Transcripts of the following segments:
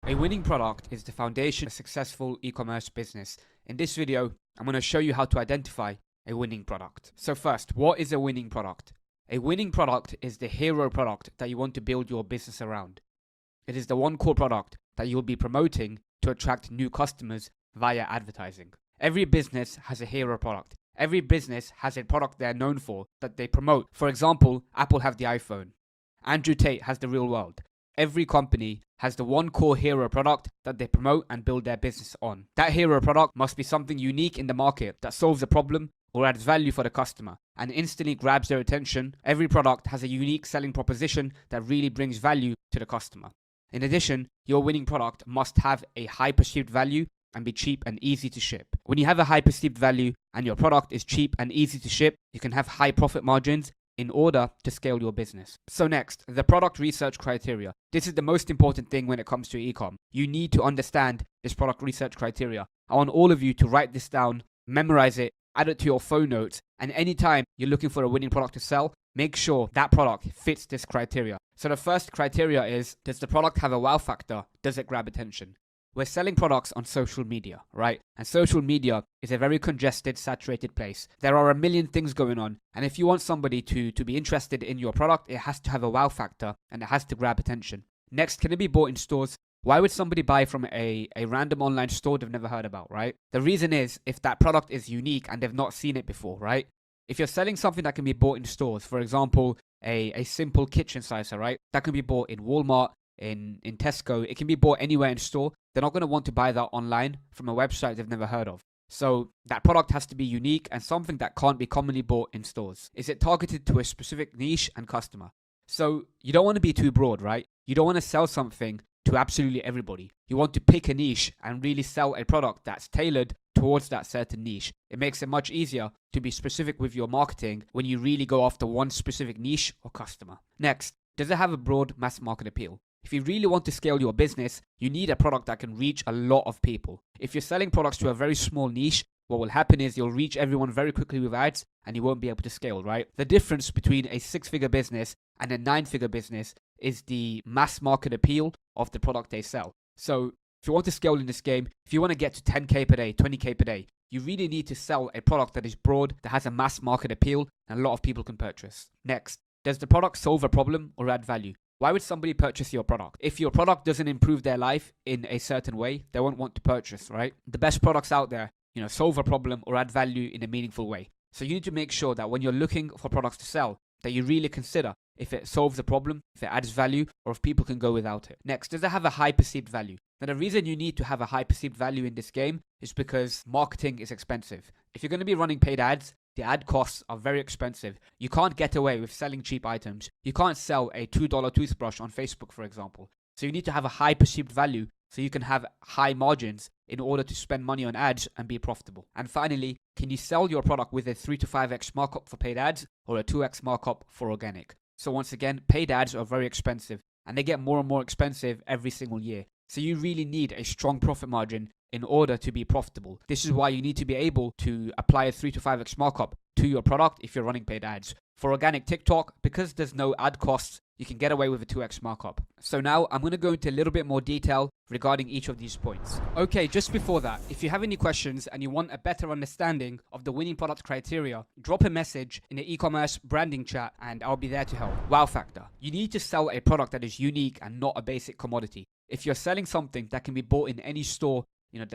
A winning product is the foundation of a successful e-commerce business. In this video, I'm going to show you how to identify a winning product. So first, what is a winning product? A winning product is the hero product that you want to build your business around. It is the one core product that you'll be promoting to attract new customers via advertising. Every business has a hero product. Every business has a product they're known for that they promote. For example, Apple have the iPhone. Andrew Tate has the real world. Every company has the one core hero product that they promote and build their business on. That hero product must be something unique in the market that solves a problem or adds value for the customer and instantly grabs their attention. Every product has a unique selling proposition that really brings value to the customer. In addition, your winning product must have a high perceived value and be cheap and easy to ship. When you have a high perceived value and your product is cheap and easy to ship, you can have high profit margins in order to scale your business. So next, the product research criteria. This is the most important thing when it comes to e-com. You need to understand this product research criteria. I want all of you to write this down, memorize it, add it to your phone notes, and anytime you're looking for a winning product to sell, make sure that product fits this criteria. So the first criteria is, does the product have a wow factor? Does it grab attention? We're selling products on social media, right? And social media is a very congested, saturated place. There are a million things going on. And if you want somebody to be interested in your product, it has to have a wow factor and it has to grab attention. Next, can it be bought in stores? Why would somebody buy from a random online store they've never heard about, right? The reason is if that product is unique and they've not seen it before, right? If you're selling something that can be bought in stores, for example, a simple kitchen slicer, right? That can be bought in Walmart, in Tesco, it can be bought anywhere in store. They're not going to want to buy that online from a website they've never heard of. So that product has to be unique and something that can't be commonly bought in stores. Is it targeted to a specific niche and customer? So you don't want to be too broad, right? You don't want to sell something to absolutely everybody. You want to pick a niche and really sell a product that's tailored towards that certain niche. It makes it much easier to be specific with your marketing when you really go after one specific niche or customer. Next, does it have a broad mass market appeal? If you really want to scale your business, you need a product that can reach a lot of people. If you're selling products to a very small niche, what will happen is you'll reach everyone very quickly with ads and you won't be able to scale, right? The difference between a 6-figure business and a 9-figure business is the mass market appeal of the product they sell. So if you want to scale in this game, if you want to get to 10K per day, 20K per day, you really need to sell a product that is broad, that has a mass market appeal, and a lot of people can purchase. Next, does the product solve a problem or add value? Why would somebody purchase your product? If your product doesn't improve their life in a certain way, they won't want to purchase, right? The best products out there, solve a problem or add value in a meaningful way. So you need to make sure that when you're looking for products to sell, that you really consider if it solves a problem, if it adds value, or if people can go without it. Next, does it have a high perceived value? Now, the reason you need to have a high perceived value in this game is because marketing is expensive. If you're going to be running paid ads, the ad costs are very expensive. You can't get away with selling cheap items. You can't sell a $2 toothbrush on Facebook, for example. So you need to have a high perceived value so you can have high margins in order to spend money on ads and be profitable. And finally, can you sell your product with a 3 to 5x markup for paid ads or a 2x markup for organic? So once again, paid ads are very expensive and they get more and more expensive every single year. So you really need a strong profit margin in order to be profitable. This is why you need to be able to apply a 3 to 5x markup to your product if you're running paid ads. For organic TikTok, because there's no ad costs, you can get away with a 2x markup. So now I'm going to go into a little bit more detail regarding each of these points. Okay, just before that, if you have any questions and you want a better understanding of the winning product criteria, drop a message in the e-commerce branding chat and I'll be there to help. Wow factor. You need to sell a product that is unique and not a basic commodity. If you're selling something that can be bought in any store,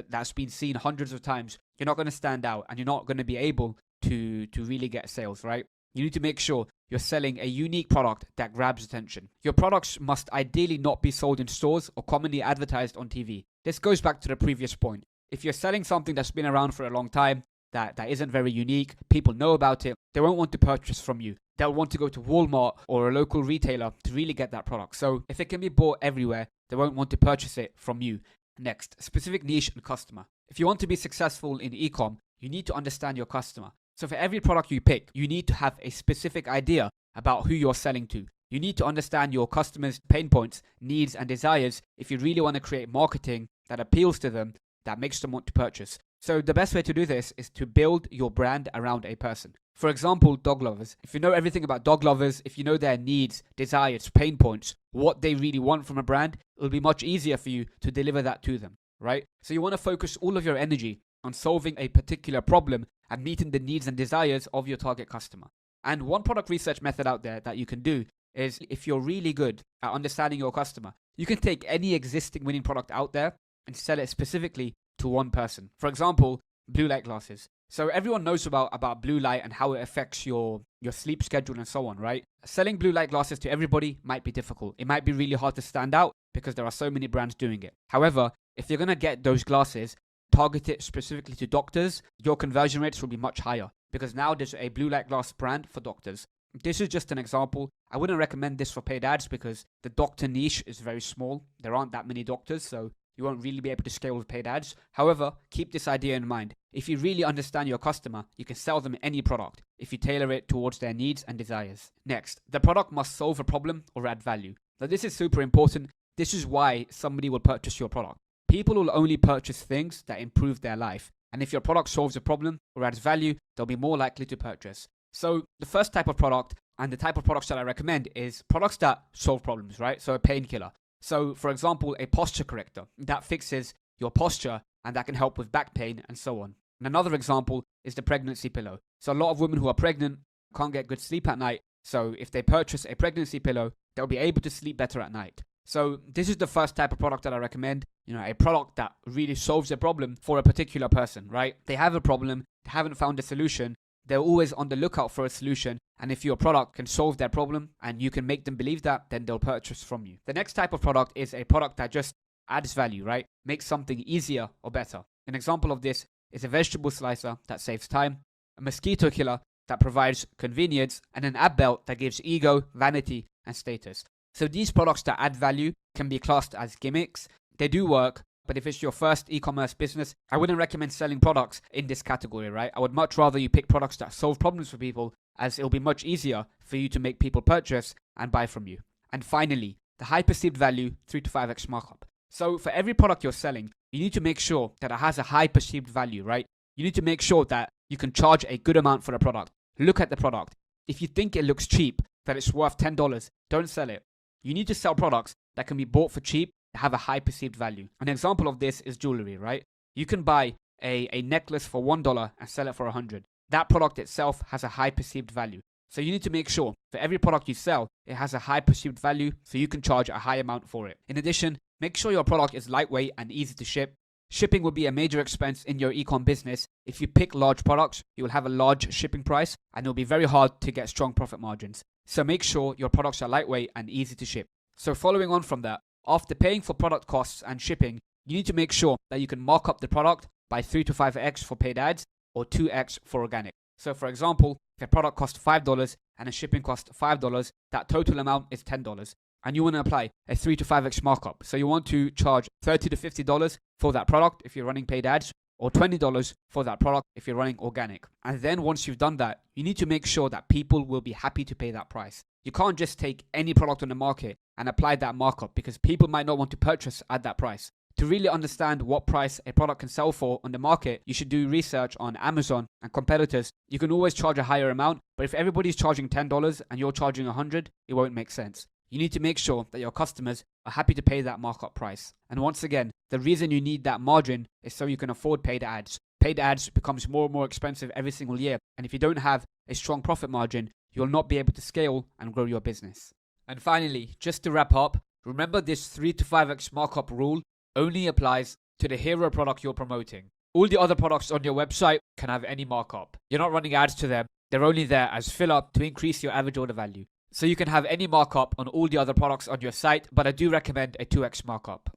that's been seen hundreds of times, you're not going to stand out and you're not going to be able to really get sales, right? You need to make sure you're selling a unique product that grabs attention. Your products must ideally not be sold in stores or commonly advertised on TV. This goes back to the previous point. If you're selling something that's been around for a long time, that isn't very unique, people know about it, they won't want to purchase from you. They'll want to go to Walmart or a local retailer to really get that product. So if it can be bought everywhere, they won't want to purchase it from you. Next, specific niche and customer. If you want to be successful in e-com, you need to understand your customer. So for every product you pick, you need to have a specific idea about who you're selling to. You need to understand your customers' pain points, needs, and desires if you really want to create marketing that appeals to them, that makes them want to purchase. So the best way to do this is to build your brand around a person. For example, dog lovers. If you know everything about dog lovers, if you know their needs, desires, pain points, what they really want from a brand, it'll be much easier for you to deliver that to them, right? So you want to focus all of your energy on solving a particular problem and meeting the needs and desires of your target customer. And one product research method out there that you can do is, if you're really good at understanding your customer, you can take any existing winning product out there and sell it specifically to one person. For example, blue light glasses. So everyone knows about blue light and how it affects your sleep schedule and so on, right? Selling blue light glasses to everybody might be difficult. It might be really hard to stand out because there are so many brands doing it. However, if you're going to get those glasses, target it specifically to doctors, your conversion rates will be much higher because now there's a blue light glass brand for doctors. This is just an example. I wouldn't recommend this for paid ads because the doctor niche is very small. There aren't that many doctors, so you won't really be able to scale with paid ads. However, keep this idea in mind. If you really understand your customer, you can sell them any product if you tailor it towards their needs and desires. Next, the product must solve a problem or add value. Now, this is super important. This is why somebody will purchase your product. People will only purchase things that improve their life. And if your product solves a problem or adds value, they'll be more likely to purchase. So the first type of product and the type of products that I recommend is products that solve problems, right? So a painkiller. So, for example, a posture corrector that fixes your posture and that can help with back pain and so on. And another example is the pregnancy pillow. So a lot of women who are pregnant can't get good sleep at night. So if they purchase a pregnancy pillow, they'll be able to sleep better at night. So this is the first type of product that I recommend. A product that really solves a problem for a particular person, right? They have a problem, they haven't found a solution. They're always on the lookout for a solution, and if your product can solve their problem and you can make them believe that, then they'll purchase from you. The next type of product is a product that just adds value, right? Makes something easier or better. An example of this is a vegetable slicer that saves time, a mosquito killer that provides convenience, and an ab belt that gives ego, vanity, and status. So these products that add value can be classed as gimmicks. They do work, but if it's your first e-commerce business, I wouldn't recommend selling products in this category, right? I would much rather you pick products that solve problems for people, as it'll be much easier for you to make people purchase and buy from you. And finally, the high perceived value 3 to 5x markup. So for every product you're selling, you need to make sure that it has a high perceived value, right? You need to make sure that you can charge a good amount for the product. Look at the product. If you think it looks cheap, that it's worth $10, don't sell it. You need to sell products that can be bought for cheap, have a high perceived value. An example of this is jewelry, right? You can buy a necklace for $1 and sell it for $100. That product itself has a high perceived value. So you need to make sure for every product you sell, it has a high perceived value so you can charge a high amount for it. In addition, make sure your product is lightweight and easy to ship. Shipping will be a major expense in your e-com business. If you pick large products, you will have a large shipping price and it'll be very hard to get strong profit margins. So make sure your products are lightweight and easy to ship. So following on from that, after paying for product costs and shipping, you need to make sure that you can mark up the product by 3 to 5x for paid ads or 2x for organic. So for example, if a product costs $5 and a shipping costs $5, that total amount is $10. And you want to apply a 3 to 5x markup. So you want to charge $30 to $50 for that product if you're running paid ads, or $20 for that product if you're running organic. And then once you've done that, you need to make sure that people will be happy to pay that price. You can't just take any product on the market and apply that markup because people might not want to purchase at that price. To really understand what price a product can sell for on the market, you should do research on Amazon and competitors. You can always charge a higher amount, but if everybody's charging $10 and you're charging $100, it won't make sense. You need to make sure that your customers are happy to pay that markup price. And once again, the reason you need that margin is so you can afford paid ads. Paid ads becomes more and more expensive every single year. And if you don't have a strong profit margin, you'll not be able to scale and grow your business. And finally, just to wrap up, remember this 3 to 5x markup rule only applies to the hero product you're promoting. All the other products on your website can have any markup. You're not running ads to them. They're only there as filler to increase your average order value. So you can have any markup on all the other products on your site, but I do recommend a 2x markup.